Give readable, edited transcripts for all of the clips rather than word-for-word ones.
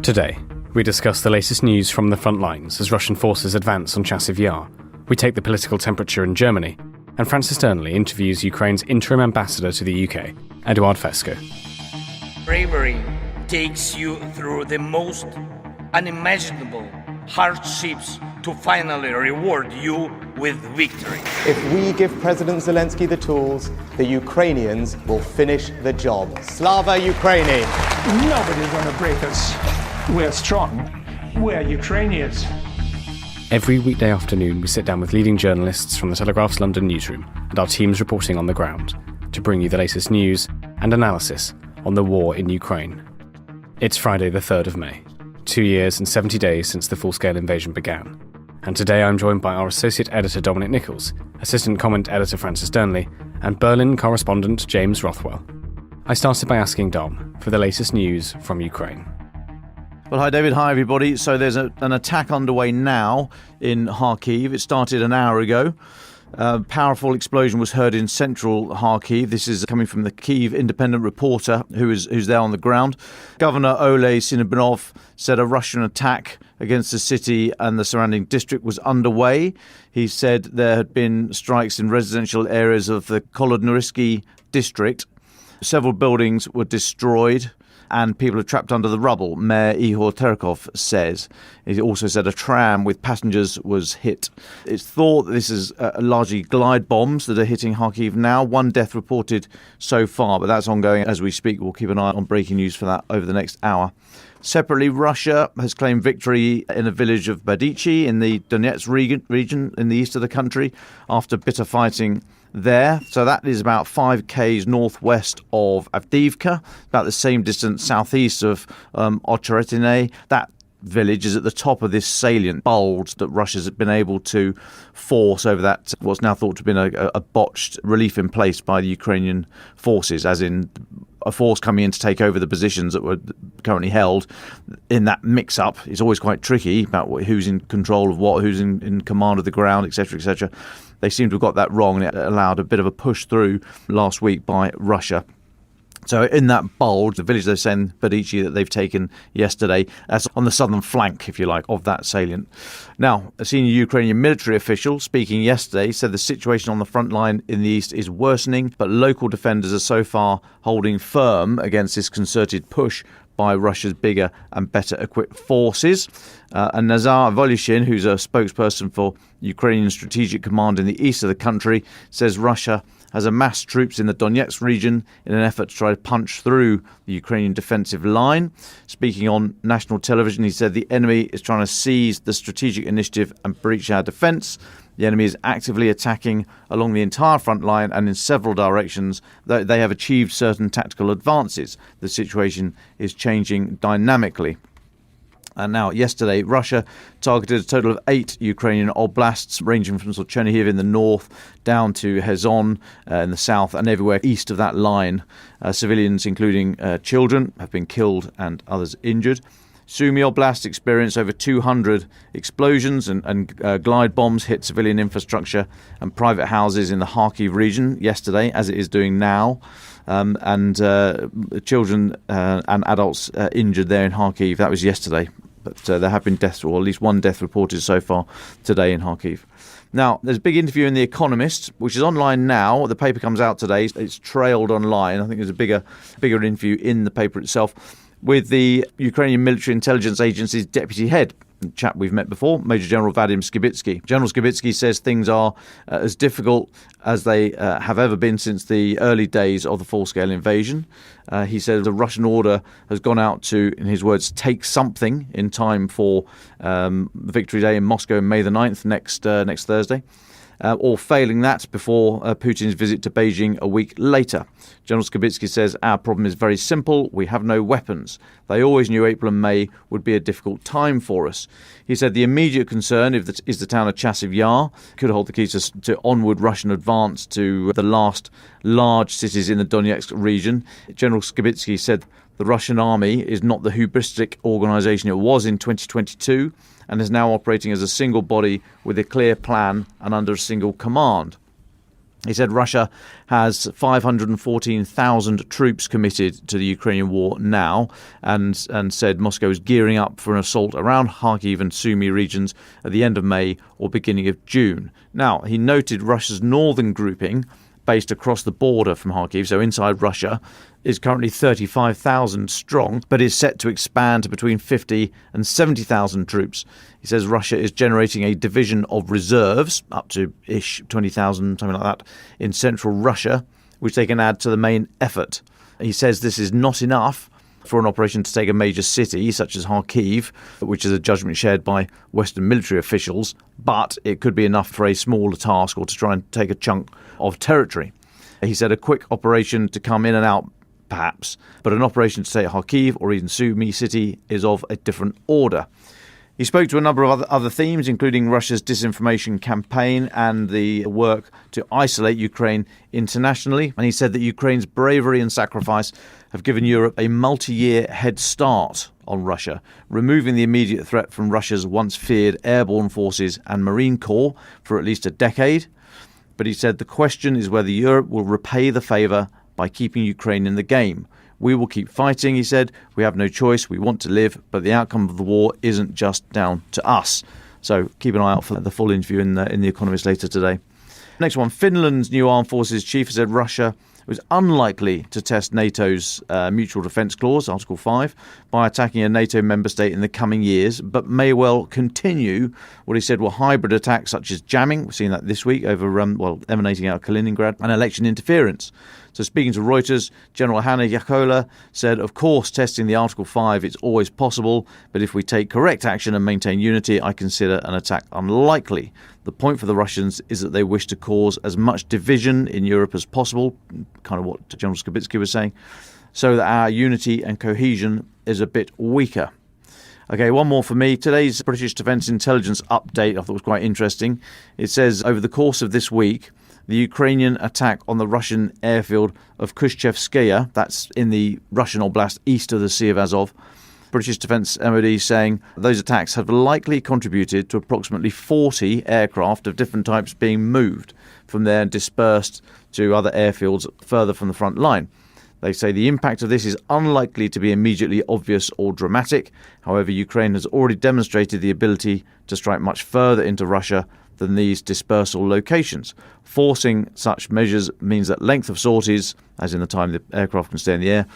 Today, we discuss the latest news from the front lines as Russian forces advance on Chasiv Yar. We take the political temperature in Germany, and Francis Dearnley interviews Ukraine's interim ambassador to the UK, Eduard Fesko. Bravery takes you through the most unimaginable hardships to finally reward you with victory. If we give President Zelensky the tools, the Ukrainians will finish the job. Slava Ukraini! Nobody's going to break us. We're strong. We're Ukrainians. Every weekday afternoon, we sit down with leading journalists from the Telegraph's London newsroom and our teams reporting on the ground to bring you the latest news and analysis on the war in Ukraine. It's Friday, the 3rd of May, 2 years and 70 days since the full-scale invasion began. And today I'm joined by our Associate Editor Dominic Nicholls, Assistant Comment Editor Francis Dearnley, and Berlin Correspondent James Rothwell. I started by asking Dom for the latest news from Ukraine. Well, hi David, hi everybody. So there's an attack underway now in Kyiv. It started an hour ago. A powerful explosion was heard in central Kyiv. This is coming from the Kyiv Independent reporter who's there on the ground. Governor Ole Sinibinov said a Russian attack against the city and the surrounding district was underway. He said there had been strikes in residential areas of the Kolodnorisky district. Several buildings were destroyed and people are trapped under the rubble, Mayor Ihor Terekov says. He also said a tram with passengers was hit. It's thought that this is largely glide bombs that are hitting Kyiv now. One death reported so far, but that's ongoing as we speak. We'll keep an eye on breaking news for that over the next hour. Separately, Russia has claimed victory in a village of Badichi in the Donetsk region in the east of the country after bitter fighting there. So that is about 5 km northwest of Avdiivka, about the same distance southeast of Ocheretine. That village is at the top of this salient bulge that Russia's been able to force over that, what's now thought to have been a botched relief in place by the Ukrainian forces, as in a force coming in to take over the positions that were currently held. In that mix-up, it's always quite tricky about who's in control of what, who's in command of the ground, etc., etc. They seem to have got that wrong, and it allowed a bit of a push through last week by Russia. So in that bulge, the village they're saying, Badichi, that they've taken yesterday, that's on the southern flank, if you like, of that salient. Now, a senior Ukrainian military official speaking yesterday said the situation on the front line in the east is worsening, but local defenders are so far holding firm against this concerted push by Russia's bigger and better equipped forces. And Nazar Volyushin, who's a spokesperson for Ukrainian Strategic Command in the east of the country, says Russia has amassed troops in the Donetsk region in an effort to try to punch through the Ukrainian defensive line. Speaking on national television, he said the enemy is trying to seize the strategic initiative and breach our defence. The enemy is actively attacking along the entire front line and in several directions. They have achieved certain tactical advances. The situation is changing dynamically. And now, yesterday, Russia targeted a total of 8 Ukrainian oblasts, ranging from Chernihiv in the north down to Kherson in the south and everywhere east of that line. Civilians, including children, have been killed and others injured. Sumy Oblast experienced over 200 explosions and glide bombs hit civilian infrastructure and private houses in the Kharkiv region yesterday, as it is doing now. And children and adults injured there in Kharkiv. That was yesterday. But there have been deaths, or at least one death reported so far today in Kharkiv. Now, there's a big interview in The Economist, which is online now. The paper comes out today. It's trailed online. I think there's a bigger interview in the paper itself with the Ukrainian Military Intelligence Agency's deputy head, a chap we've met before, Major General Vadim Skibitsky. General Skibitsky says things are as difficult as they have ever been since the early days of the full-scale invasion. He said the Russian order has gone out to, in his words, take something in time for Victory Day in Moscow, May the 9th, next Thursday. Or failing that before Putin's visit to Beijing a week later. General Skibitsky says, our problem is very simple. We have no weapons. They always knew April and May would be a difficult time for us. He said the immediate concern is the town of Chasiv Yar. Could hold the key to onward Russian advance to the last large cities in the Donetsk region. General Skibitsky said the Russian army is not the hubristic organisation it was in 2022 and is now operating as a single body with a clear plan and under a single command. He said Russia has 514,000 troops committed to the Ukrainian war now, and said Moscow is gearing up for an assault around Kharkiv and Sumy regions at the end of May or beginning of June. Now, he noted Russia's northern grouping, based across the border from Kharkiv, so inside Russia, is currently 35,000 strong, but is set to expand to between 50 and 70,000 troops. He says Russia is generating a division of reserves, up to 20,000, something like that, in central Russia, which they can add to the main effort. He says this is not enough for an operation to take a major city such as Kharkiv, which is a judgment shared by Western military officials, but it could be enough for a smaller task or to try and take a chunk of territory. He said a quick operation to come in and out, perhaps, but an operation to take Kharkiv or even Sumy city is of a different order. He spoke to a number of other themes, including Russia's disinformation campaign and the work to isolate Ukraine internationally. And he said that Ukraine's bravery and sacrifice have given Europe a multi-year head start on Russia, removing the immediate threat from Russia's once feared airborne forces and Marine Corps for at least a decade. But he said the question is whether Europe will repay the favour by keeping Ukraine in the game. We will keep fighting, he said. We have no choice. We want to live, but the outcome of the war isn't just down to us. So keep an eye out for the full interview in The Economist later today. Next one, Finland's new armed forces chief has said Russia was unlikely to test NATO's mutual defence clause, Article 5, by attacking a NATO member state in the coming years, but may well continue what he said were hybrid attacks such as jamming, we've seen that this week, over emanating out of Kaliningrad, and election interference. So speaking to Reuters, General Hanna Jaakkola said, of course, testing the Article 5 is always possible, but if we take correct action and maintain unity, I consider an attack unlikely. The point for the Russians is that they wish to cause as much division in Europe as possible, kind of what General Skibitsky was saying, so that our unity and cohesion is a bit weaker. Okay, one more for me. Today's British Defence Intelligence update I thought was quite interesting. It says over the course of this week, the Ukrainian attack on the Russian airfield of Kushchevskaya, that's in the Russian oblast east of the Sea of Azov, British Defence MOD saying those attacks have likely contributed to approximately 40 aircraft of different types being moved from there and dispersed to other airfields further from the front line. They say the impact of this is unlikely to be immediately obvious or dramatic. However, Ukraine has already demonstrated the ability to strike much further into Russia than these dispersal locations. Forcing such measures means that length of sorties, as in the time the aircraft can stay in the air,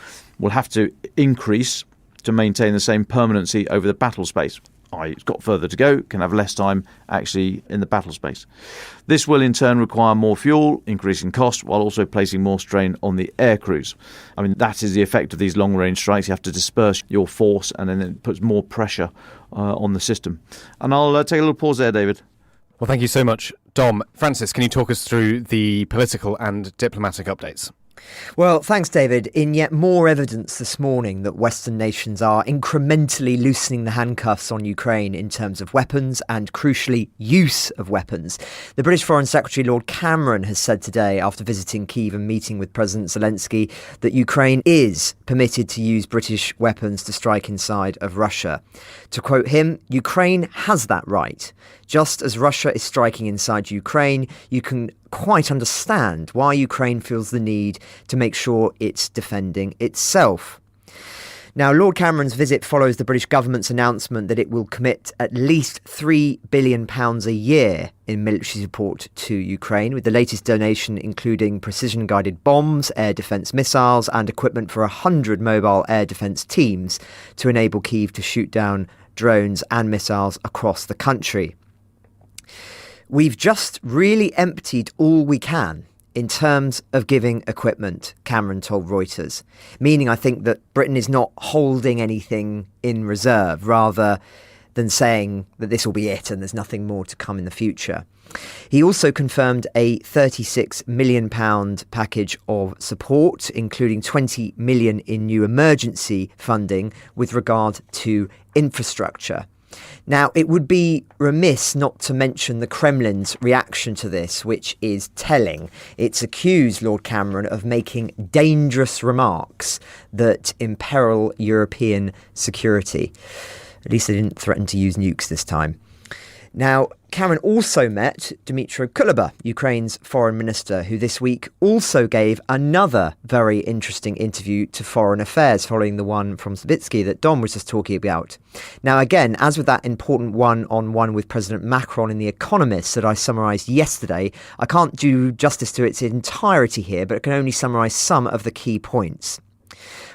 will have to increase to maintain the same permanency over the battle space. It's got further to go, can have less time actually in the battle space. This will in turn require more fuel, increasing cost, while also placing more strain on the air crews. I mean, that is the effect of these long-range strikes. You have to disperse your force, and then it puts more pressure on the system. And I'll take a little pause there, David. Well, thank you so much, Dom. Francis, can you talk us through the political and diplomatic updates? Well, thanks, David. In yet more evidence this morning that Western nations are incrementally loosening the handcuffs on Ukraine in terms of weapons and, crucially, use of weapons. The British Foreign Secretary Lord Cameron has said today, after visiting Kyiv and meeting with President Zelensky, that Ukraine is permitted to use British weapons to strike inside of Russia. To quote him, Ukraine has that right. Just as Russia is striking inside Ukraine, you can quite understand why Ukraine feels the need to make sure it's defending itself. Now, Lord Cameron's visit follows the British government's announcement that it will commit at least £3 billion a year in military support to Ukraine, with the latest donation including precision-guided bombs, air defence missiles and equipment for 100 mobile air defence teams to enable Kyiv to shoot down drones and missiles across the country. We've just really emptied all we can in terms of giving equipment, Cameron told Reuters, meaning I think that Britain is not holding anything in reserve rather than saying that this will be it and there's nothing more to come in the future. He also confirmed a £36 million package of support, including £20 million in new emergency funding with regard to infrastructure. Now, it would be remiss not to mention the Kremlin's reaction to this, which is telling. It's accused Lord Cameron of making dangerous remarks that imperil European security. At least they didn't threaten to use nukes this time. Now, Cameron also met Dmytro Kuleba, Ukraine's foreign minister, who this week also gave another very interesting interview to Foreign Affairs, following the one from Savitsky that Dom was just talking about. Now, again, as with that important one-on-one with President Macron in The Economist that I summarised yesterday, I can't do justice to its entirety here, but I can only summarise some of the key points.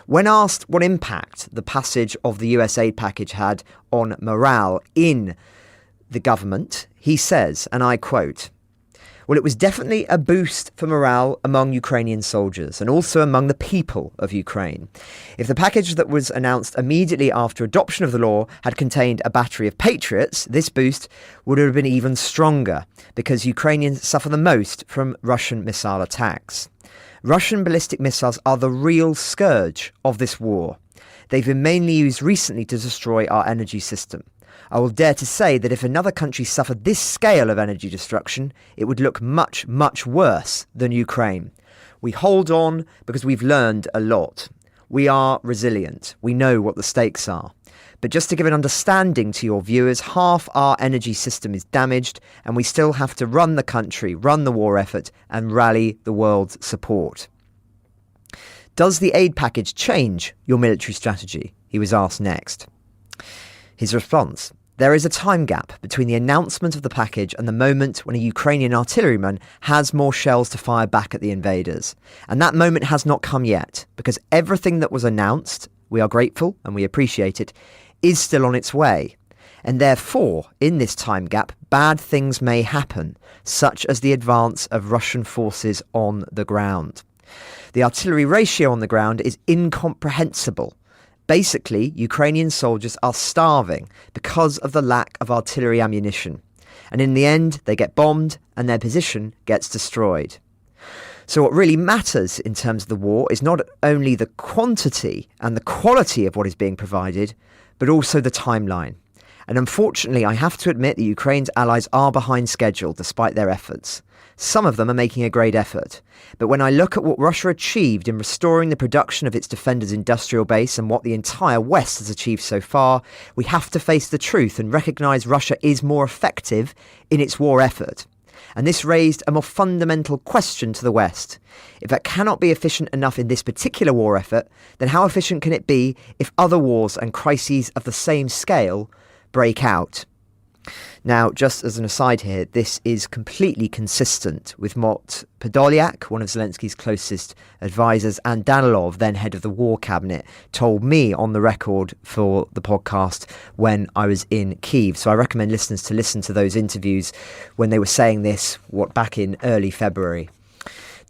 When asked what impact the passage of the US aid package had on morale in the government, he says, and I quote, "Well, it was definitely a boost for morale among Ukrainian soldiers and also among the people of Ukraine. If the package that was announced immediately after adoption of the law had contained a battery of Patriots, this boost would have been even stronger because Ukrainians suffer the most from Russian missile attacks. Russian ballistic missiles are the real scourge of this war. They've been mainly used recently to destroy our energy system. I will dare to say that if another country suffered this scale of energy destruction, it would look much, much worse than Ukraine. We hold on because we've learned a lot. We are resilient. We know what the stakes are. But just to give an understanding to your viewers, half our energy system is damaged and we still have to run the country, run the war effort and rally the world's support." Does the aid package change your military strategy? He was asked next. His response: "There is a time gap between the announcement of the package and the moment when a Ukrainian artilleryman has more shells to fire back at the invaders. And that moment has not come yet, because everything that was announced, we are grateful and we appreciate it, is still on its way. And therefore, in this time gap, bad things may happen, such as the advance of Russian forces on the ground. The artillery ratio on the ground is incomprehensible. Basically, Ukrainian soldiers are starving because of the lack of artillery ammunition. And in the end, they get bombed and their position gets destroyed. So what really matters in terms of the war is not only the quantity and the quality of what is being provided, but also the timeline. And unfortunately, I have to admit that Ukraine's allies are behind schedule despite their efforts. Some of them are making a great effort. But when I look at what Russia achieved in restoring the production of its defenders' industrial base and what the entire West has achieved so far, we have to face the truth and recognise Russia is more effective in its war effort. And this raised a more fundamental question to the West. If it cannot be efficient enough in this particular war effort, then how efficient can it be if other wars and crises of the same scale break out? Now, just as an aside here, this is completely consistent with what Podolyak, one of Zelensky's closest advisors, and Danilov, then head of the war cabinet, told me on the record for the podcast when I was in Kyiv. So I recommend listeners to listen to those interviews when they were saying this, back in early February.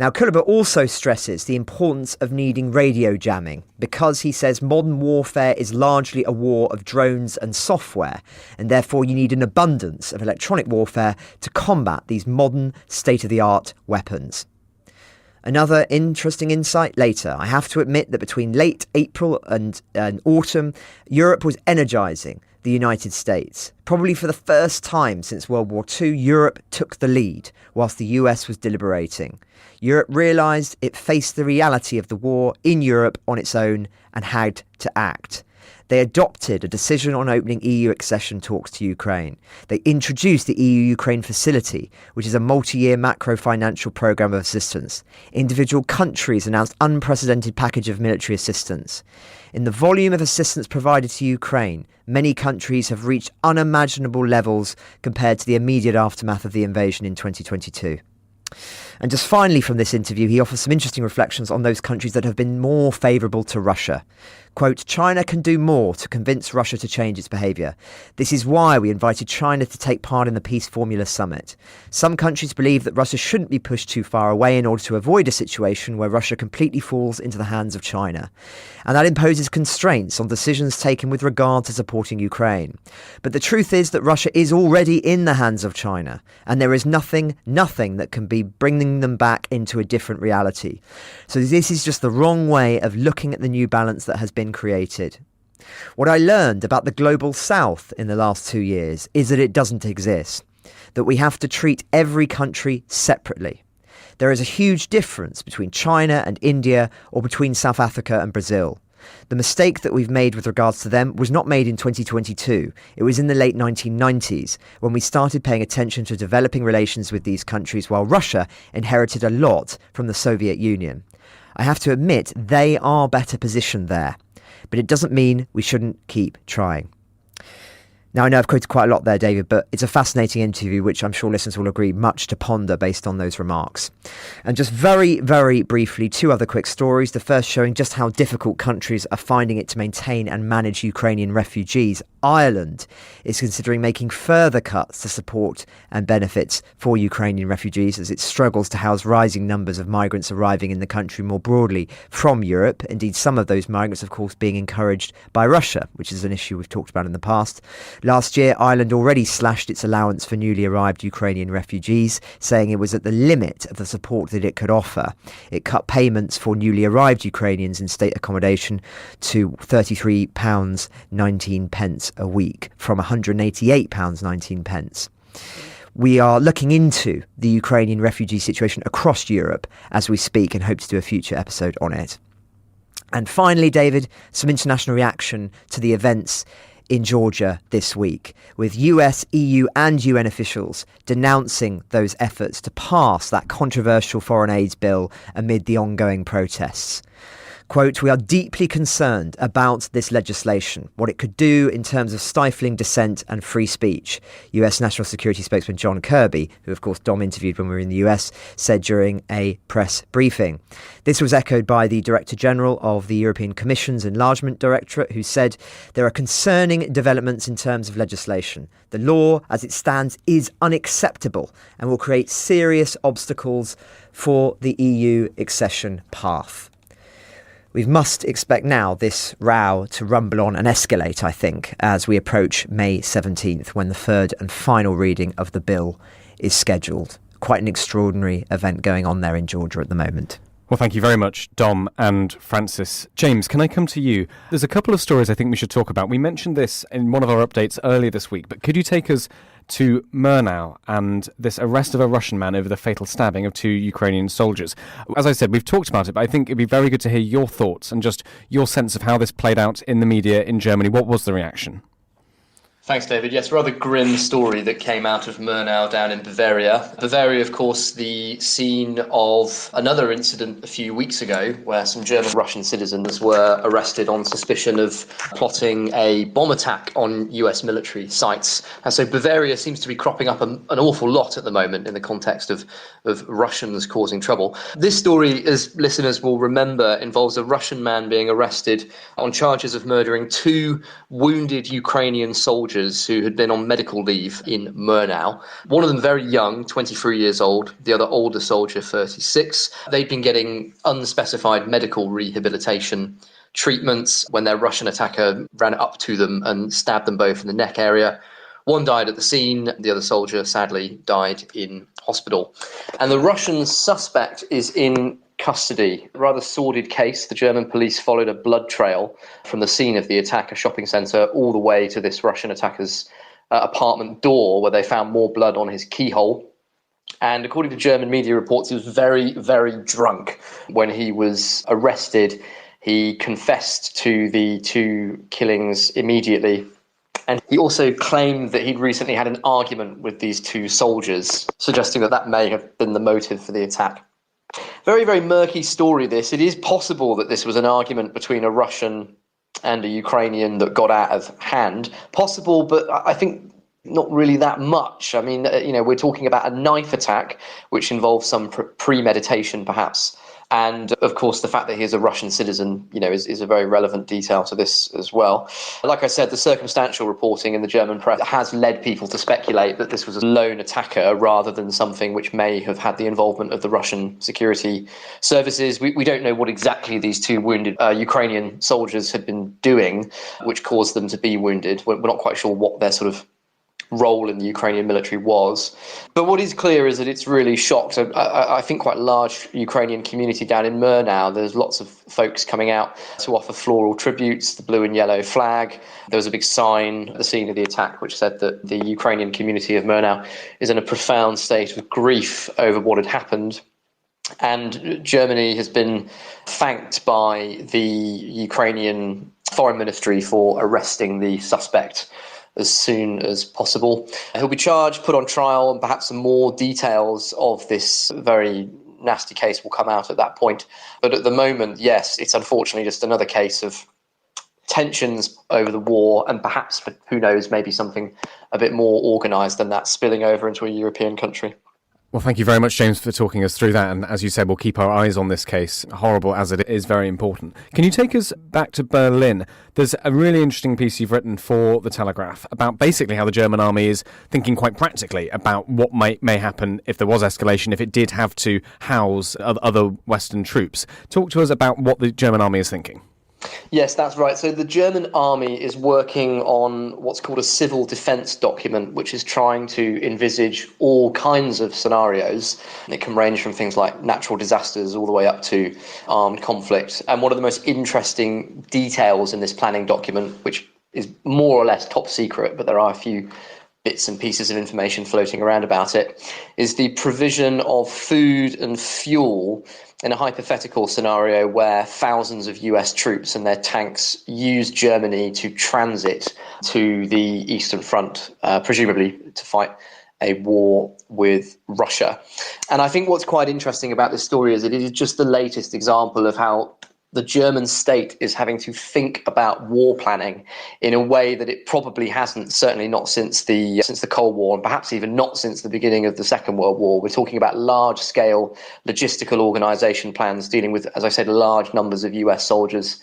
Now, Kuleba also stresses the importance of needing radio jamming because he says modern warfare is largely a war of drones and software, and therefore you need an abundance of electronic warfare to combat these modern state-of-the-art weapons. Another interesting insight later. I have to admit that between late April and autumn, Europe was energising the United States. Probably for the first time since World War II, Europe took the lead whilst the US was deliberating. Europe realised it faced the reality of the war in Europe on its own and had to act. They adopted a decision on opening EU accession talks to Ukraine. They introduced the EU-Ukraine facility, which is a multi-year macro-financial programme of assistance. Individual countries announced unprecedented package of military assistance. In the volume of assistance provided to Ukraine, many countries have reached unimaginable levels compared to the immediate aftermath of the invasion in 2022. And just finally from this interview, he offers some interesting reflections on those countries that have been more favourable to Russia. Quote, "China can do more to convince Russia to change its behaviour. This is why we invited China to take part in the Peace Formula Summit. Some countries believe that Russia shouldn't be pushed too far away in order to avoid a situation where Russia completely falls into the hands of China. And that imposes constraints on decisions taken with regard to supporting Ukraine. But the truth is that Russia is already in the hands of China, and there is nothing that can be bringing them back into a different reality. So this is just the wrong way of looking at the new balance that has been created. What I learned about the global south in the last 2 years is that it doesn't exist, that we have to treat every country separately. There is a huge difference between China and India or between South Africa and Brazil. The mistake that we've made with regards to them was not made in 2022. It was in the late 1990s when we started paying attention to developing relations with these countries while Russia inherited a lot from the Soviet Union. I have to admit they are better positioned there, but it doesn't mean we shouldn't keep trying. Now, I know I've quoted quite a lot there, David, but it's a fascinating interview, which I'm sure listeners will agree much to ponder based on those remarks. And just very, very briefly, two other quick stories. The first showing just how difficult countries are finding it to maintain and manage Ukrainian refugees. Ireland is considering making further cuts to support and benefits for Ukrainian refugees as it struggles to house rising numbers of migrants arriving in the country more broadly from Europe. Indeed, some of those migrants, of course, being encouraged by Russia, which is an issue we've talked about in the past. Last year, Ireland already slashed its allowance for newly arrived Ukrainian refugees, saying it was at the limit of the support that it could offer. It cut payments for newly arrived Ukrainians in state accommodation to £33.19 a week from £188.19. We are looking into the Ukrainian refugee situation across Europe as we speak and hope to do a future episode on it. And finally, David, some international reaction to the events in Georgia this week, with US, EU and UN officials denouncing those efforts to pass that controversial foreign aid bill amid the ongoing protests. Quote, "We are deeply concerned about this legislation, what it could do in terms of stifling dissent and free speech," US National Security spokesman John Kirby, who of course Dom interviewed when we were in the US, said during a press briefing. This was echoed by the Director General of the European Commission's Enlargement Directorate, who said there are concerning developments in terms of legislation. The law, as it stands, is unacceptable and will create serious obstacles for the EU accession path. We must expect now this row to rumble on and escalate, I think, as we approach May 17th, when the third and final reading of the bill is scheduled. Quite an extraordinary event going on there in Georgia at the moment. Well, thank you very much, Dom and Francis. James, can I come to you? There's a couple of stories I think we should talk about. We mentioned this in one of our updates earlier this week, but could you take us to Murnau and this arrest of a Russian man over the fatal stabbing of two Ukrainian soldiers? As I said, we've talked about it, but I think it'd be very good to hear your thoughts and just your sense of how this played out in the media in Germany. What was the reaction? Thanks, David. Yes, rather grim story that came out of Murnau down in Bavaria. Bavaria, of course, the scene of another incident a few weeks ago where some German Russian citizens were arrested on suspicion of plotting a bomb attack on US military sites. And so Bavaria seems to be cropping up an awful lot at the moment in the context of Russians causing trouble. This story, as listeners will remember, involves a Russian man being arrested on charges of murdering two wounded Ukrainian soldiers who had been on medical leave in Murnau. One of them very young, 23 years old, the other older soldier, 36. They'd been getting unspecified medical rehabilitation treatments when their Russian attacker ran up to them and stabbed them both in the neck area. One died at the scene, the other soldier sadly died in hospital. And the Russian suspect is in custody. A rather sordid case. The German police followed a blood trail from the scene of the attack, a shopping centre, all the way to this Russian attacker's apartment door, where they found more blood on his keyhole. And according to German media reports, he was very, very drunk when he was arrested. He confessed to the two killings immediately. And he also claimed that he'd recently had an argument with these two soldiers, suggesting that that may have been the motive for the attack. Very, very murky story, this. It is possible that this was an argument between a Russian and a Ukrainian that got out of hand. Possible, but I think not really that much. I mean, we're talking about a knife attack, which involves some premeditation, perhaps. And of course, the fact that he's a Russian citizen, is a very relevant detail to this as well. Like I said, the circumstantial reporting in the German press has led people to speculate that this was a lone attacker rather than something which may have had the involvement of the Russian security services. We don't know what exactly these two wounded Ukrainian soldiers had been doing, which caused them to be wounded. We're not quite sure what their sort of role in the Ukrainian military was. But what is clear is that it's really shocked, I think, quite a large Ukrainian community down in Murnau. There's lots of folks coming out to offer floral tributes, the blue and yellow flag. There was a big sign at the scene of the attack which said that the Ukrainian community of Murnau is in a profound state of grief over what had happened. And Germany has been thanked by the Ukrainian Foreign Ministry for arresting the suspect as soon as possible. He'll be charged, put on trial, and perhaps some more details of this very nasty case will come out at that point. But at the moment, yes, it's unfortunately just another case of tensions over the war, and perhaps, who knows, maybe something a bit more organised than that spilling over into a European country. Well, thank you very much, James, for talking us through that. And as you said, we'll keep our eyes on this case, horrible as it is, very important. Can you take us back to Berlin? There's a really interesting piece you've written for The Telegraph about basically how the German army is thinking quite practically about what may happen if there was escalation, if it did have to house other Western troops. Talk to us about what the German army is thinking. Yes, that's right. So the German army is working on what's called a civil defence document, which is trying to envisage all kinds of scenarios. It can range from things like natural disasters all the way up to armed conflict. And one of the most interesting details in this planning document, which is more or less top secret, but there are a few bits and pieces of information floating around about it, is the provision of food and fuel in a hypothetical scenario where thousands of US troops and their tanks use Germany to transit to the Eastern Front, presumably to fight a war with Russia. And I think what's quite interesting about this story is that it is just the latest example of how the German state is having to think about war planning in a way that it probably hasn't, certainly not since the Cold War, and perhaps even not since the beginning of the Second World War. We're talking about large-scale logistical organisation plans dealing with, as I said, large numbers of US soldiers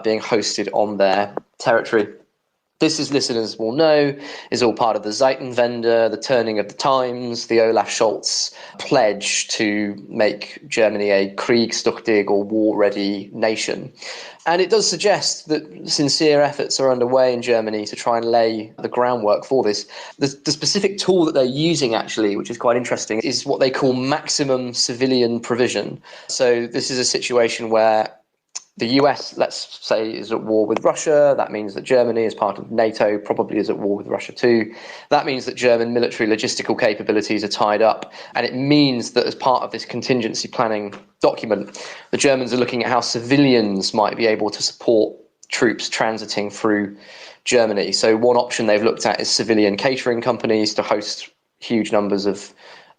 being hosted on their territory. This, as listeners will know, is all part of the Zeitenwende, the turning of the times, the Olaf Scholz pledge to make Germany a kriegstüchtig or war-ready nation. And it does suggest that sincere efforts are underway in Germany to try and lay the groundwork for this. The specific tool that they're using, actually, which is quite interesting, is what they call maximum civilian provision. So this is a situation where the US, let's say, is at war with Russia. That means that Germany, as part of NATO, probably is at war with Russia too. That means that German military logistical capabilities are tied up. And it means that as part of this contingency planning document, the Germans are looking at how civilians might be able to support troops transiting through Germany. So one option they've looked at is civilian catering companies to host huge numbers of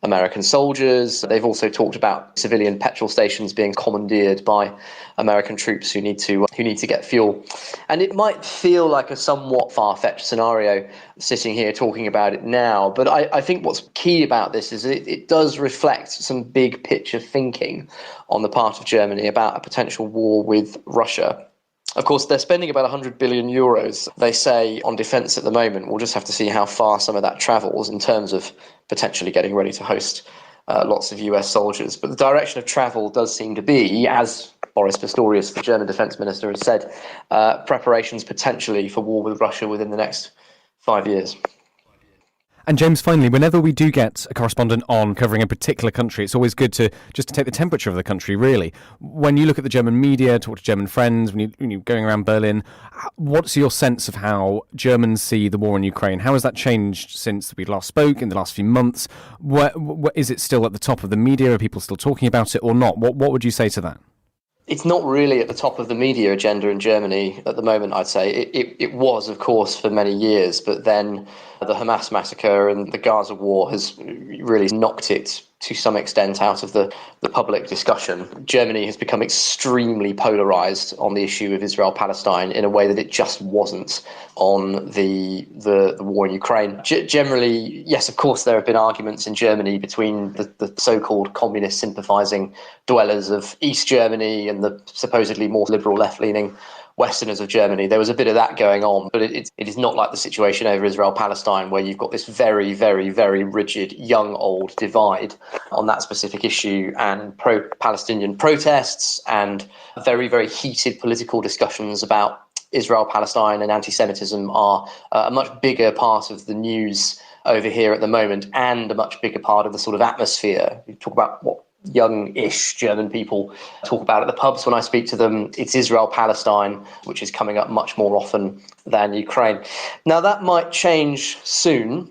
American soldiers. They've also talked about civilian petrol stations being commandeered by American troops who need to get fuel. And it might feel like a somewhat far-fetched scenario sitting here talking about it now, but I think what's key about this is it does reflect some big picture thinking on the part of Germany about a potential war with Russia. Of course, they're spending about 100 billion euros, they say, on defence at the moment. We'll just have to see how far some of that travels in terms of potentially getting ready to host lots of US soldiers. But the direction of travel does seem to be, as Boris Pistorius, the German defence minister, has said, preparations potentially for war with Russia within the next 5 years. And James, finally, whenever we do get a correspondent on covering a particular country, it's always good to take the temperature of the country, really. When you look at the German media, talk to German friends, when you're going around Berlin, what's your sense of how Germans see the war in Ukraine? How has that changed since we last spoke in the last few months? Is it still at the top of the media? Are people still talking about it or not? What would you say to that? It's not really at the top of the media agenda in Germany at the moment, I'd say. It was, of course, for many years, but then the Hamas massacre and the Gaza war has really knocked it to some extent out of the public discussion. Germany has become extremely polarised on the issue of Israel-Palestine in a way that it just wasn't on the war in Ukraine. Generally, yes, of course, there have been arguments in Germany between the so-called communist sympathising dwellers of East Germany and the supposedly more liberal left-leaning Westerners of Germany. There was a bit of that going on, but it is not like the situation over Israel-Palestine where you've got this very, very, very rigid young-old divide on that specific issue, and pro-Palestinian protests and very, very heated political discussions about Israel-Palestine and anti-Semitism are a much bigger part of the news over here at the moment, and a much bigger part of the sort of atmosphere. You talk about what young-ish German people talk about at the pubs when I speak to them. It's Israel-Palestine, which is coming up much more often than Ukraine. Now, that might change soon,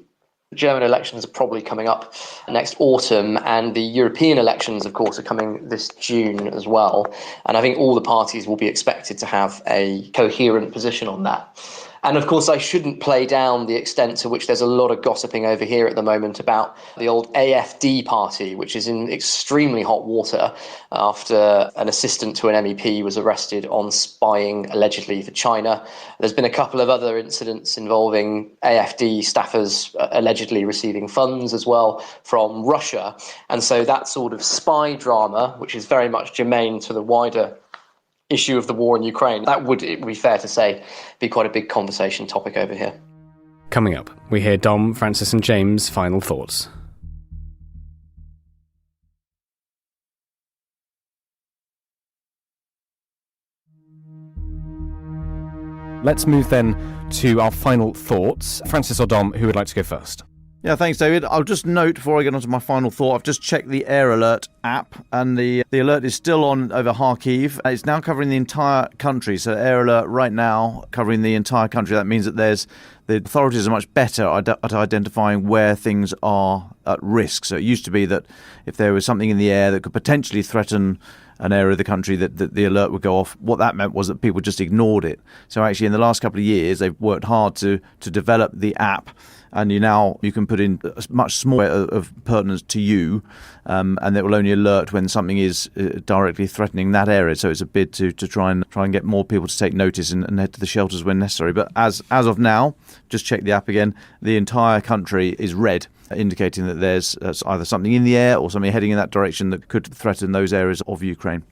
German elections are probably coming up next autumn, and the European elections, of course, are coming this June as well. And I think all the parties will be expected to have a coherent position on that. And of course, I shouldn't play down the extent to which there's a lot of gossiping over here at the moment about the old AFD party, which is in extremely hot water after an assistant to an MEP was arrested on spying allegedly for China. There's been a couple of other incidents involving AFD staffers allegedly receiving funds as well from Russia. And so that sort of spy drama, which is very much germane to the wider issue of the war in Ukraine, that would, it would be fair to say, be quite a big conversation topic over here. Coming up, we hear Dom, Francis and James' final thoughts. Let's move then to our final thoughts. Francis or Dom, who would like to go first? Yeah, thanks, David. I'll just note before I get on to my final thought, I've just checked the Air Alert app, and the alert is still on over Kyiv. It's now covering the entire country, so Air Alert right now covering the entire country. That means that the authorities are much better at identifying where things are at risk. So it used to be that if there was something in the air that could potentially threaten an area of the country, that the alert would go off. What that meant was that people just ignored it. So actually in the last couple of years, they've worked hard to develop the app, and you can put in a much smaller of pertinence to you, and it will only alert when something is directly threatening that area. So it's a bid to try and get more people to take notice and head to the shelters when necessary. But as of now, just check the app again, the entire country is red, indicating that there's either something in the air or something heading in that direction that could threaten those areas of Ukraine.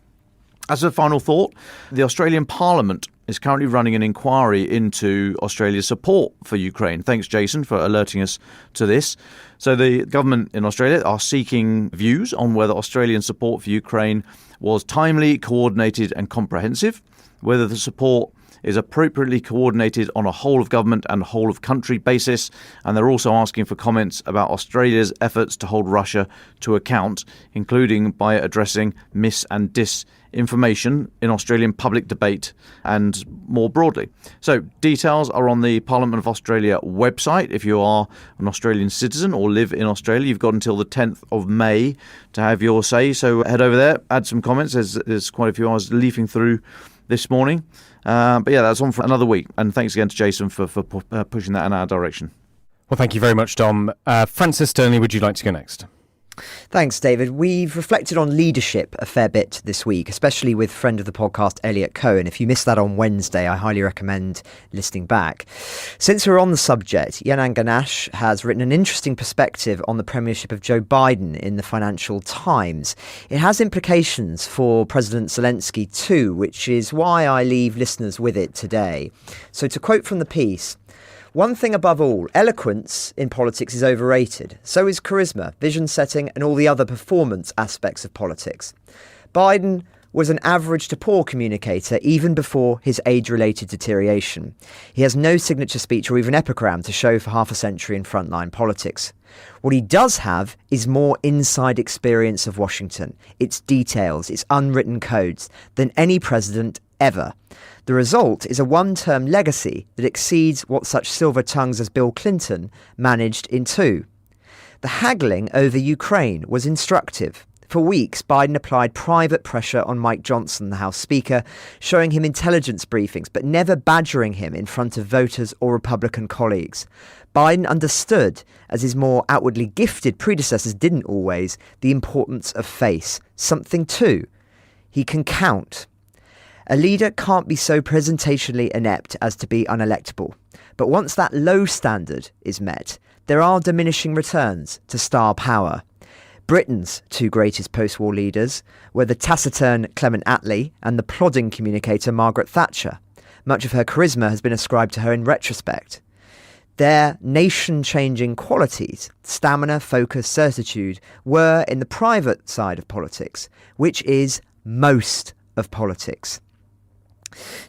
As a final thought, the Australian Parliament is currently running an inquiry into Australia's support for Ukraine. Thanks, Jason, for alerting us to this. So the government in Australia are seeking views on whether Australian support for Ukraine was timely, coordinated and comprehensive, whether the support is appropriately coordinated on a whole-of-government and whole-of-country basis, and they're also asking for comments about Australia's efforts to hold Russia to account, including by addressing mis- and disinformation in Australian public debate and more broadly. So details are on the Parliament of Australia website. If you are an Australian citizen or live in Australia, you've got until the 10th of May to have your say. So head over there, add some comments. There's quite a few hours leafing through this morning. But yeah, that's on for another week. And thanks again to Jason for pushing that in our direction. Well, thank you very much, Dom. Francis Dearnley, would you like to go next? Thanks, David. We've reflected on leadership a fair bit this week, especially with friend of the podcast, Elliot Cohen. If you missed that on Wednesday, I highly recommend listening back. Since we're on the subject, Yanan Ganache has written an interesting perspective on the premiership of Joe Biden in the Financial Times. It has implications for President Zelensky too, which is why I leave listeners with it today. So to quote from the piece, "One thing above all, eloquence in politics is overrated. So is charisma, vision setting, and all the other performance aspects of politics. Biden was an average to poor communicator even before his age-related deterioration. He has no signature speech or even epigram to show for half a century in frontline politics. What he does have is more inside experience of Washington, its details, its unwritten codes, than any president ever. The result is a one-term legacy that exceeds what such silver tongues as Bill Clinton managed in two. The haggling over Ukraine was instructive. For weeks, Biden applied private pressure on Mike Johnson, the House Speaker, showing him intelligence briefings, but never badgering him in front of voters or Republican colleagues. Biden understood, as his more outwardly gifted predecessors didn't always, the importance of face. Something too. He can count. A leader can't be so presentationally inept as to be unelectable. But once that low standard is met, there are diminishing returns to star power. Britain's two greatest post-war leaders were the taciturn Clement Attlee and the plodding communicator Margaret Thatcher. Much of her charisma has been ascribed to her in retrospect. Their nation-changing qualities, stamina, focus, certitude, were in the private side of politics, which is most of politics.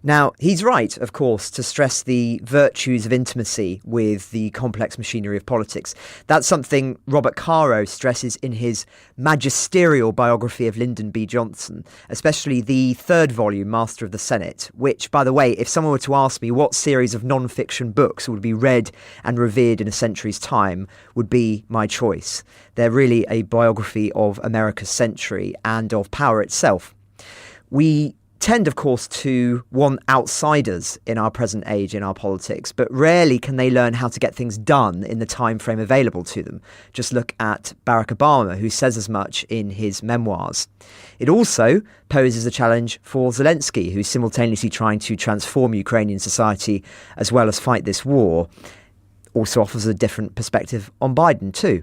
Now, he's right, of course, to stress the virtues of intimacy with the complex machinery of politics. That's something Robert Caro stresses in his magisterial biography of Lyndon B. Johnson, especially the third volume, Master of the Senate, which, by the way, if someone were to ask me what series of non-fiction books would be read and revered in a century's time, would be my choice. They're really a biography of America's century and of power itself. We tend, of course, to want outsiders in our present age in our politics, but rarely can they learn how to get things done in the time frame available to them. Just look at Barack Obama, who says as much in his memoirs. It also poses a challenge for Zelensky, who's simultaneously trying to transform Ukrainian society as well as fight this war. Also offers a different perspective on Biden too.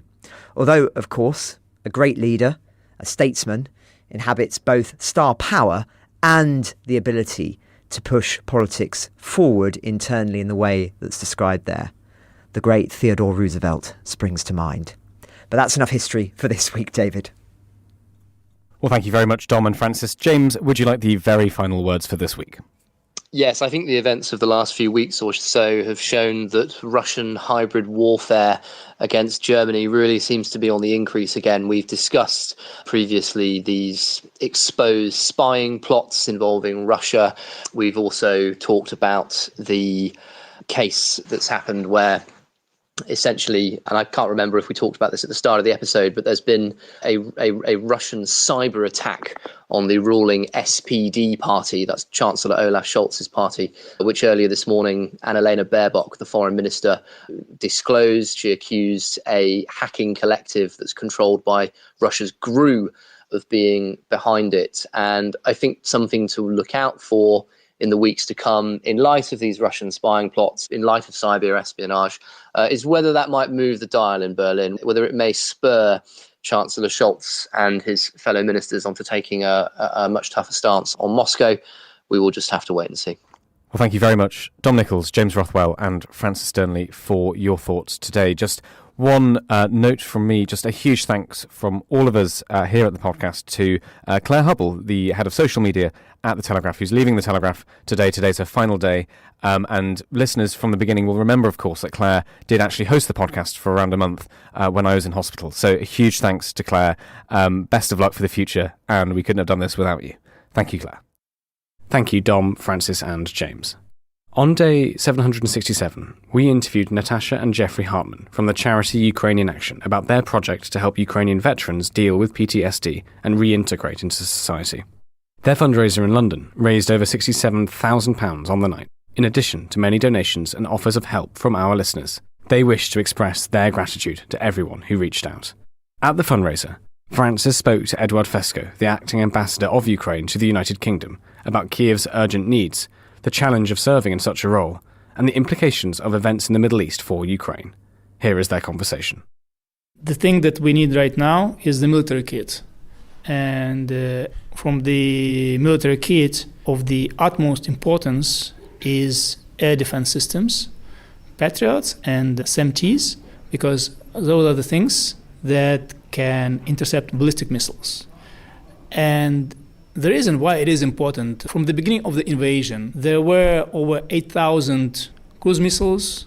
Although, of course, a great leader, a statesman, inhabits both star power and the ability to push politics forward internally in the way that's described there. The great Theodore Roosevelt springs to mind. But that's enough history for this week, David. Well, thank you very much, Dom and Francis. James, would you like the very final words for this week? Yes, I think the events of the last few weeks or so have shown that Russian hybrid warfare against Germany really seems to be on the increase again. We've discussed previously these exposed spying plots involving Russia. We've also talked about the case that's happened where essentially, and I can't remember if we talked about this at the start of the episode, but there's been a Russian cyber attack on the ruling SPD party, that's Chancellor Olaf Scholz's party, which earlier this morning, Annalena Baerbock, the foreign minister, disclosed. She accused a hacking collective that's controlled by Russia's GRU of being behind it. And I think something to look out for in the weeks to come, in light of these Russian spying plots, in light of cyber espionage, is whether that might move the dial in Berlin, whether it may spur Chancellor Scholz and his fellow ministers onto taking a much tougher stance on Moscow. We will just have to wait and see. Well, thank you very much, Dom Nicholls, James Rothwell and Francis Dearnley, for your thoughts today. Just one note from me, just a huge thanks from all of us here at the podcast to Claire Hubble, the head of social media at The Telegraph, who's leaving The Telegraph today. Today's her final day. And listeners from the beginning will remember, of course, that Claire did actually host the podcast for around a month when I was in hospital. So a huge thanks to Claire. Best of luck for the future. And we couldn't have done this without you. Thank you, Claire. Thank you, Dom, Francis and James. On day 767, we interviewed Natasha and Jeffrey Hartman from the charity Ukrainian Action about their project to help Ukrainian veterans deal with PTSD and reintegrate into society. Their fundraiser in London raised over £67,000 on the night, in addition to many donations and offers of help from our listeners. They wish to express their gratitude to everyone who reached out. At the fundraiser, Francis spoke to Eduard Fesko, the acting ambassador of Ukraine to the United Kingdom, about Kyiv's urgent needs, the challenge of serving in such a role, and the implications of events in the Middle East for Ukraine. Here is their conversation. The thing that we need right now is the military kit. And from the military kit, of the utmost importance is air defense systems, Patriots and SMTs, because those are the things that can intercept ballistic missiles. And the reason why it is important, from the beginning of the invasion, there were over 8,000 cruise missiles,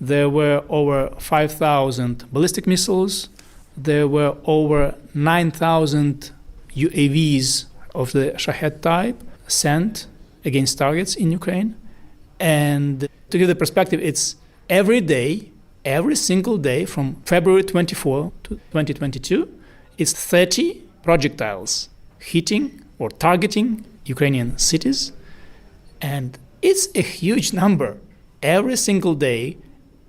there were over 5,000 ballistic missiles, there were over 9,000 UAVs of the Shahed type sent against targets in Ukraine. And to give the perspective, it's every day, every single day from February 24 to 2022, it's 30 projectiles hitting or targeting Ukrainian cities. And it's a huge number. Every single day,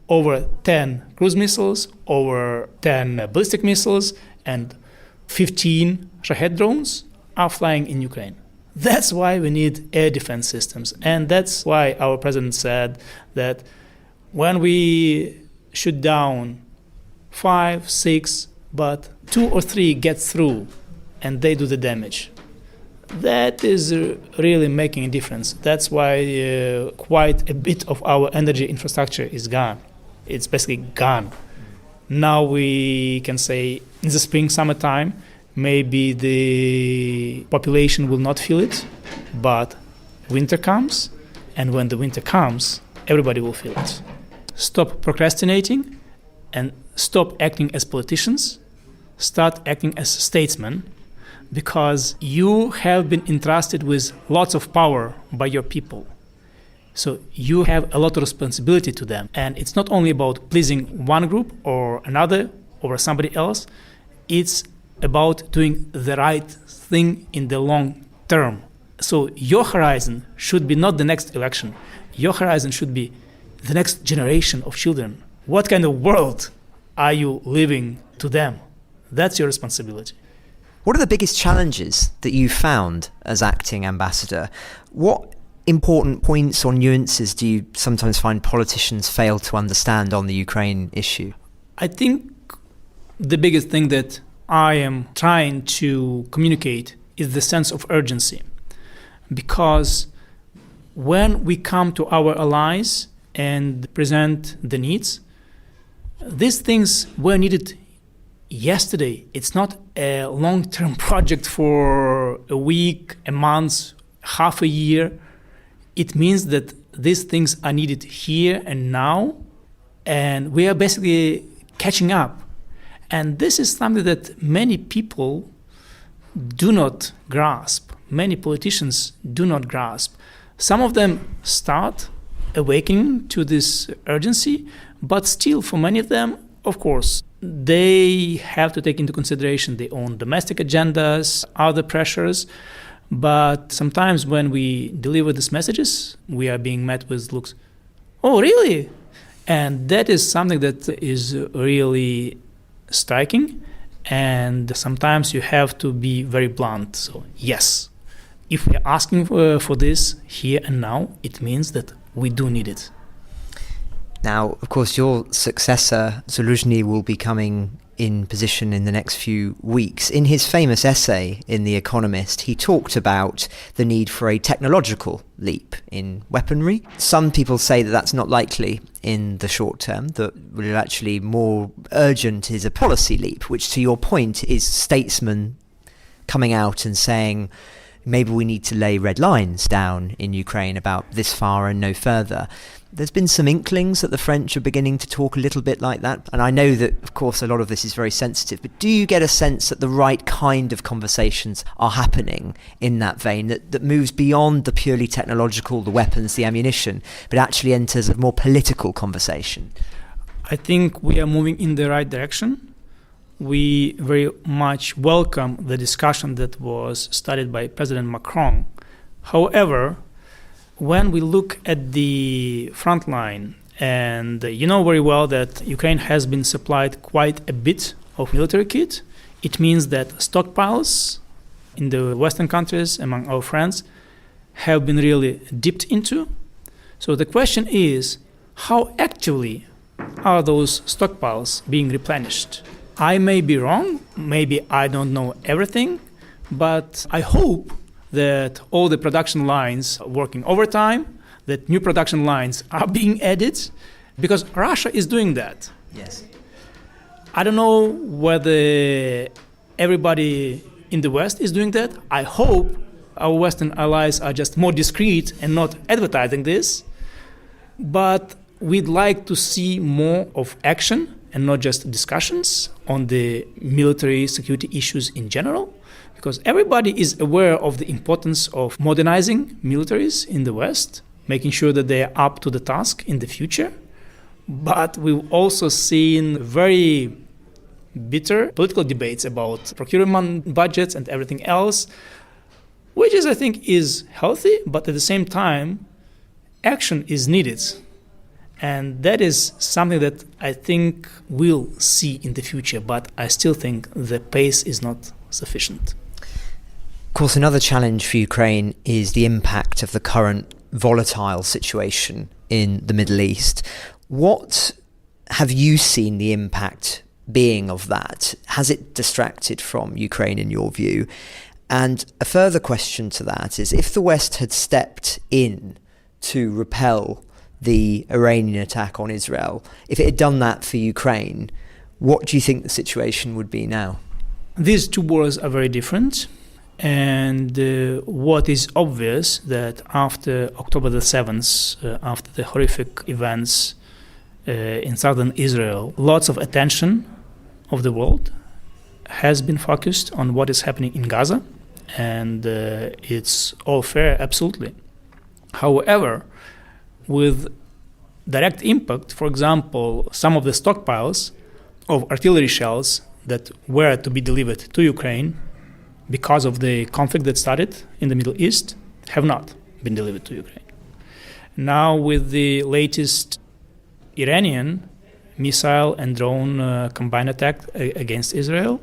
over 10 cruise missiles, over 10 ballistic missiles, and 15 Shahed drones are flying in Ukraine. That's why we need air defense systems. And that's why our president said that when we shoot down 5, 6, but 2 or 3 get through and they do the damage, that is really making a difference. That's why quite a bit of our energy infrastructure is gone. It's basically gone. Now we can say in the spring, summertime, maybe the population will not feel it, but winter comes, and when the winter comes, everybody will feel it. Stop procrastinating and stop acting as politicians. Start acting as statesmen, because you have been entrusted with lots of power by your people. So you have a lot of responsibility to them. And it's not only about pleasing one group or another or somebody else. It's about doing the right thing in the long term. So your horizon should be not the next election. Your horizon should be the next generation of children. What kind of world are you leaving to them? That's your responsibility. What are the biggest challenges that you found as acting ambassador? What important points or nuances do you sometimes find politicians fail to understand on the Ukraine issue? I think the biggest thing that I am trying to communicate is the sense of urgency. Because when we come to our allies and present the needs, these things were needed yesterday. It's not a long-term project for a week, a month, half a year. It means that these things are needed here and now, and we are basically catching up. And this is something that many people do not grasp. Many politicians do not grasp. Some of them start awakening to this urgency, but still for many of them, of course, they have to take into consideration their own domestic agendas, other pressures. But sometimes when we deliver these messages, we are being met with looks, oh, really? And that is something that is really striking. And sometimes you have to be very blunt. So, yes, if we are asking for this here and now, it means that we do need it. Now, of course, your successor, Zaluzhny, will be coming in position in the next few weeks. In his famous essay in The Economist, he talked about the need for a technological leap in weaponry. Some people say that that's not likely in the short term, that what is actually more urgent is a policy leap, which, to your point, is statesmen coming out and saying, maybe we need to lay red lines down in Ukraine about this far and no further. There's been some inklings that the French are beginning to talk a little bit like that. And I know that, of course, a lot of this is very sensitive, but do you get a sense that the right kind of conversations are happening in that vein, that moves beyond the purely technological, the weapons, the ammunition, but actually enters a more political conversation? I think we are moving in the right direction. We very much welcome the discussion that was started by President Macron. However, when we look at the front line, and you know very well that Ukraine has been supplied quite a bit of military kit, it means that stockpiles in the Western countries among our friends have been really dipped into. So the question is, how actively are those stockpiles being replenished? I may be wrong, maybe I don't know everything, but I hope that all the production lines are working overtime, that new production lines are being added, because Russia is doing that. Yes. I don't know whether everybody in the West is doing that. I hope our Western allies are just more discreet and not advertising this. But we'd like to see more of action and not just discussions on the military security issues in general, because everybody is aware of the importance of modernizing militaries in the West, making sure that they are up to the task in the future. But we've also seen very bitter political debates about procurement budgets and everything else, which is, I think, is healthy, but at the same time, action is needed. And that is something that I think we'll see in the future, but I still think the pace is not sufficient. Of course, another challenge for Ukraine is the impact of the current volatile situation in the Middle East. What have you seen the impact being of that? Has it distracted from Ukraine in your view? And a further question to that is, if the West had stepped in to repel the Iranian attack on Israel, if it had done that for Ukraine, what do you think the situation would be now? These two wars are very different. And what is obvious that after October the 7th, after the horrific events in southern Israel, lots of attention of the world has been focused on what is happening in Gaza, and it's all fair, absolutely. However, with direct impact, for example, some of the stockpiles of artillery shells that were to be delivered to Ukraine because of the conflict that started in the Middle East have not been delivered to Ukraine. Now with the latest Iranian missile and drone combined attack against Israel,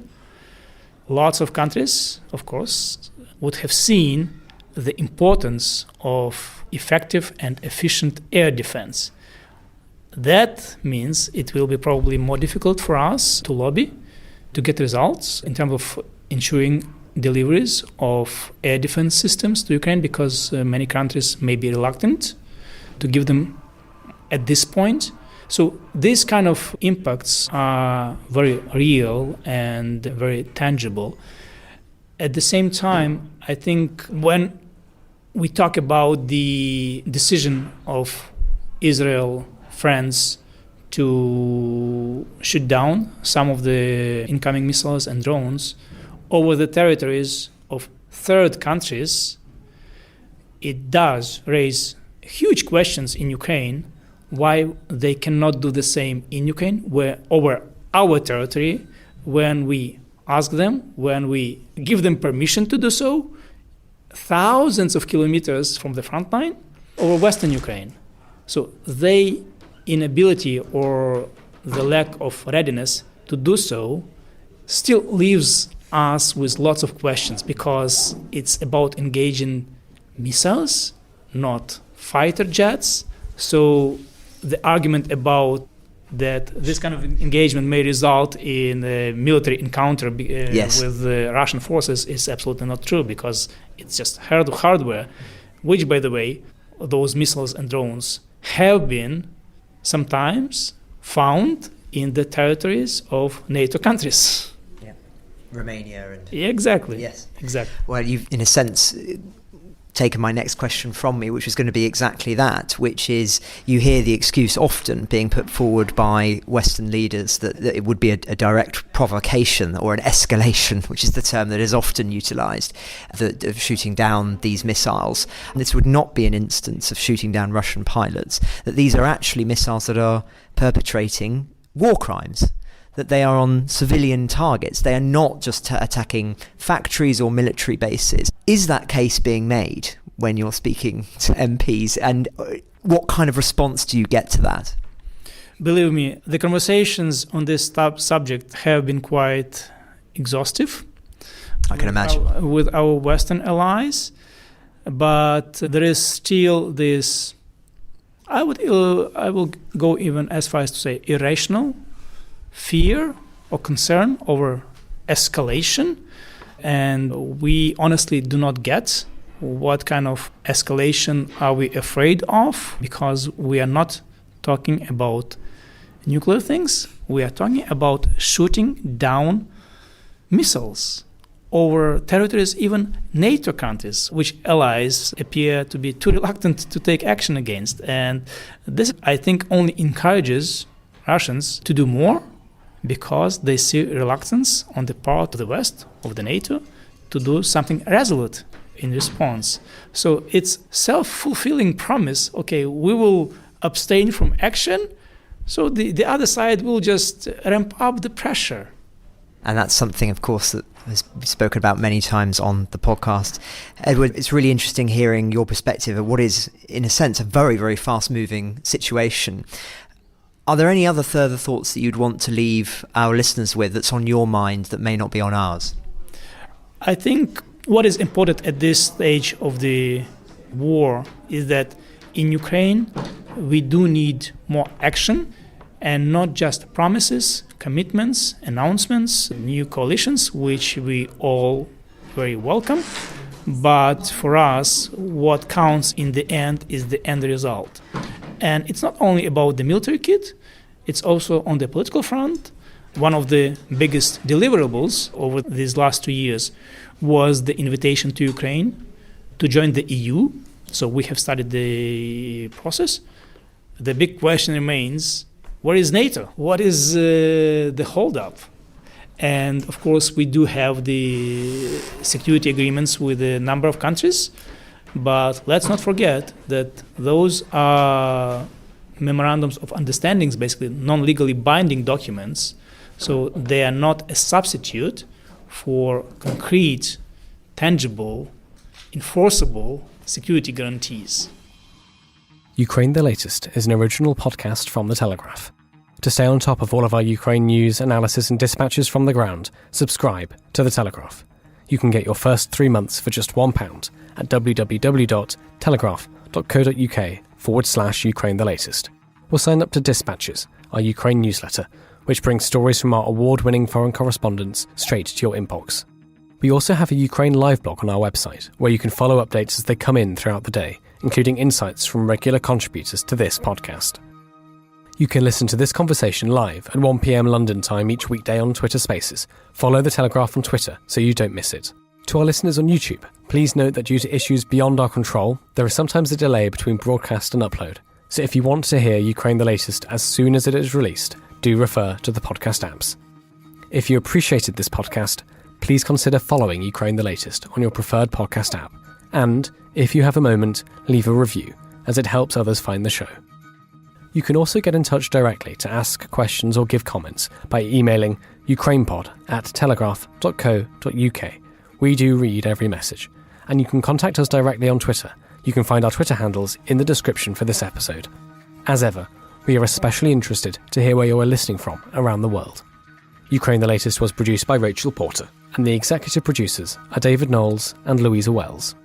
lots of countries, of course, would have seen the importance of effective and efficient air defense. That means it will be probably more difficult for us to lobby to get results in terms of ensuring deliveries of air defense systems to Ukraine, because many countries may be reluctant to give them at this point. So these kind of impacts are very real and very tangible. At the same time, I think when we talk about the decision of Israel, France, to shoot down some of the incoming missiles and drones over the territories of third countries, it does raise huge questions in Ukraine why they cannot do the same in Ukraine, where over our territory, when we ask them, when we give them permission to do so, thousands of kilometers from the front line over Western Ukraine. So their inability or the lack of readiness to do so still leaves us with lots of questions, because it's about engaging missiles, not fighter jets. So the argument about that this kind of engagement may result in a military encounter with the Russian forces is absolutely not true, because it's just hardware, which, by the way, those missiles and drones have been sometimes found in the territories of NATO countries. Romania and... Exactly. Yes. Exactly. Well, you've, in a sense, taken my next question from me, which was going to be exactly that, which is you hear the excuse often being put forward by Western leaders that it would be a direct provocation or an escalation, which is the term that is often utilised, of shooting down these missiles. And this would not be an instance of shooting down Russian pilots, that these are actually missiles that are perpetrating war crimes, that they are on civilian targets. They are not just attacking factories or military bases. Is that case being made when you're speaking to MPs? And what kind of response do you get to that? Believe me, the conversations on this subject have been quite exhaustive. I can imagine. With our Western allies. But there is still this, I will go even as far as to say irrational fear or concern over escalation, and we honestly do not get what kind of escalation are we afraid of, because we are not talking about nuclear things. We are talking about shooting down missiles over territories, even NATO countries, which allies appear to be too reluctant to take action against. And this, I think, only encourages Russians to do more, because they see reluctance on the part of the West, of the NATO, to do something resolute in response. So it's self-fulfilling promise. Okay, we will abstain from action, so the other side will just ramp up the pressure. And that's something, of course, that has been spoken about many times on the podcast. Edward, it's really interesting hearing your perspective of what is, in a sense, a very, very fast-moving situation. Are there any other further thoughts that you'd want to leave our listeners with that's on your mind that may not be on ours? I think what is important at this stage of the war is that in Ukraine we do need more action, and not just promises, commitments, announcements, new coalitions, which we all very welcome. But for us, what counts in the end is the end result. And it's not only about the military kit, it's also on the political front. One of the biggest deliverables over these last 2 years was the invitation to Ukraine to join the EU. So we have started the process. The big question remains, where is NATO? What is the holdup? And of course, we do have the security agreements with a number of countries, but let's not forget that those are memorandums of understandings, basically non-legally binding documents. So they are not a substitute for concrete, tangible, enforceable security guarantees. Ukraine the Latest is an original podcast from The Telegraph. To stay on top of all of our Ukraine news, analysis and dispatches from the ground, subscribe to The Telegraph. You can get your first 3 months for just £1 at www.telegraph.co.uk/Ukraine the Latest. Or sign up to Dispatches, our Ukraine newsletter, which brings stories from our award-winning foreign correspondents straight to your inbox. We also have a Ukraine live blog on our website, where you can follow updates as they come in throughout the day, including insights from regular contributors to this podcast. You can listen to this conversation live at 1 p.m. London time each weekday on Twitter Spaces. Follow The Telegraph on Twitter so you don't miss it. To our listeners on YouTube, please note that due to issues beyond our control, there is sometimes a delay between broadcast and upload. So if you want to hear Ukraine the Latest as soon as it is released, do refer to the podcast apps. If you appreciated this podcast, please consider following Ukraine the Latest on your preferred podcast app. And, if you have a moment, leave a review, as it helps others find the show. You can also get in touch directly to ask questions or give comments by emailing ukrainepod@telegraph.co.uk. We do read every message. And you can contact us directly on Twitter. You can find our Twitter handles in the description for this episode. As ever, we are especially interested to hear where you are listening from around the world. Ukraine the Latest was produced by Rachel Porter, and the executive producers are David Knowles and Louisa Wells.